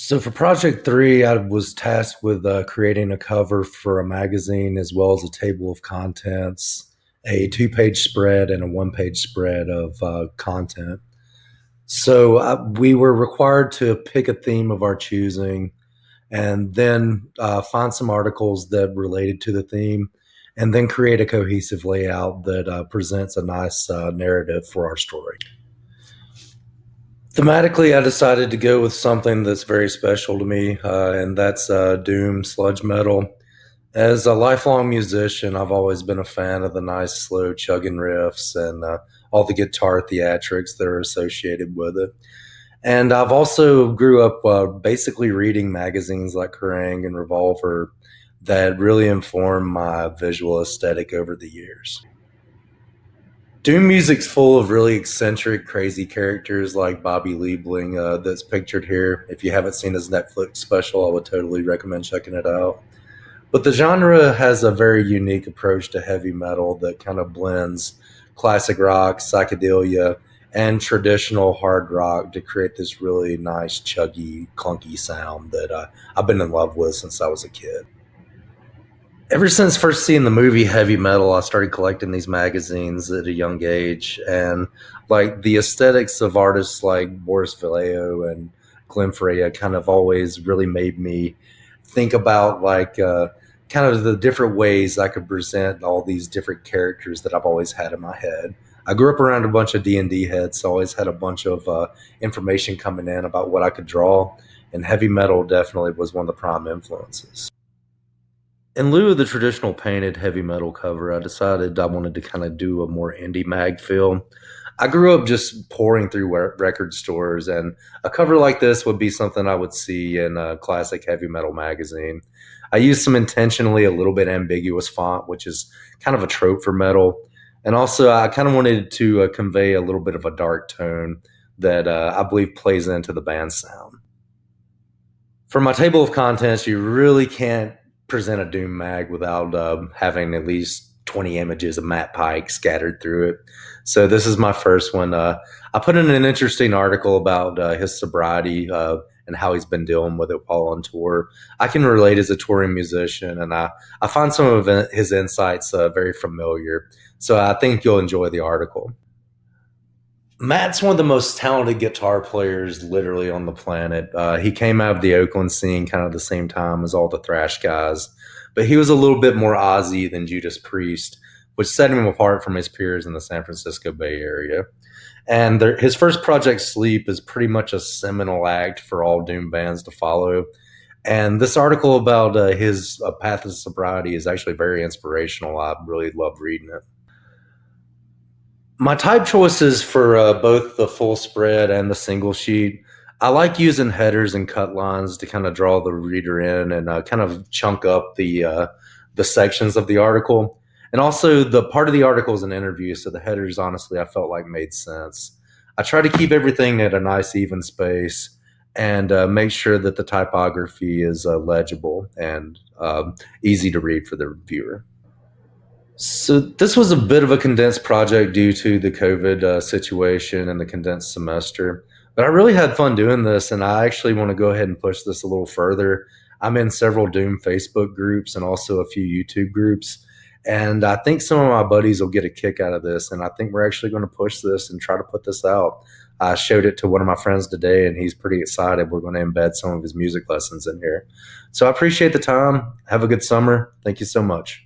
So for Project 3, I was tasked with creating a cover for a magazine as well as a table of contents, a two-page spread, and a one-page spread of content. So we were required to pick a theme of our choosing and then find some articles that related to the theme and then create a cohesive layout that presents a nice narrative for our story. Thematically, I decided to go with something that's very special to me, and that's doom sludge metal. As a lifelong musician, I've always been a fan of the nice, slow chugging riffs and all the guitar theatrics that are associated with it. And I've also grew up basically reading magazines like Kerrang and Revolver that really informed my visual aesthetic over the years. Doom music's full of really eccentric, crazy characters like Bobby Liebling, that's pictured here. If you haven't seen his Netflix special, I would totally recommend checking it out. But the genre has a very unique approach to heavy metal that kind of blends classic rock, psychedelia, and traditional hard rock to create this really nice, chuggy, clunky sound that I've been in love with since I was a kid. Ever since first seeing the movie Heavy Metal, I started collecting these magazines at a young age, and like the aesthetics of artists like Boris Vallejo and Glenn Freya kind of always really made me think about kind of the different ways I could present all these different characters that I've always had in my head. I grew up around a bunch of D&D heads, so I always had a bunch of information coming in about what I could draw, and heavy metal definitely was one of the prime influences. In lieu of the traditional painted heavy metal cover, I decided I wanted to kind of do a more indie mag feel. I grew up just pouring through record stores, and a cover like this would be something I would see in a classic heavy metal magazine. I used some intentionally a little bit ambiguous font, which is kind of a trope for metal. And also, I kind of wanted to convey a little bit of a dark tone that I believe plays into the band's sound. For my table of contents, you really can't present a Doom mag without having at least 20 images of Matt Pike scattered through it. So this is my first one. I put in an interesting article about his sobriety and how he's been dealing with it while on tour. I can relate as a touring musician, and I find some of his insights very familiar. So I think you'll enjoy the article. Matt's one of the most talented guitar players literally on the planet. He came out of the Oakland scene kind of the same time as all the thrash guys, but he was a little bit more Ozzy than Judas Priest, which set him apart from his peers in the San Francisco Bay Area. And his first project, Sleep, is pretty much a seminal act for all Doom bands to follow. And this article about his path of sobriety is actually very inspirational. I really love reading it. My type choices for both the full spread and the single sheet, I like using headers and cut lines to kind of draw the reader in and kind of chunk up the sections of the article. And also, the part of the article is an interview, so the headers, honestly, I felt like made sense. I try to keep everything at a nice, even space and make sure that the typography is legible and easy to read for the viewer. So this was a bit of a condensed project due to the COVID situation and the condensed semester. But I really had fun doing this, and I actually want to go ahead and push this a little further. I'm in several Doom Facebook groups and also a few YouTube groups. And I think some of my buddies will get a kick out of this. And I think we're actually going to push this and try to put this out. I showed it to one of my friends today, and he's pretty excited. We're going to embed some of his music lessons in here. So I appreciate the time. Have a good summer. Thank you so much.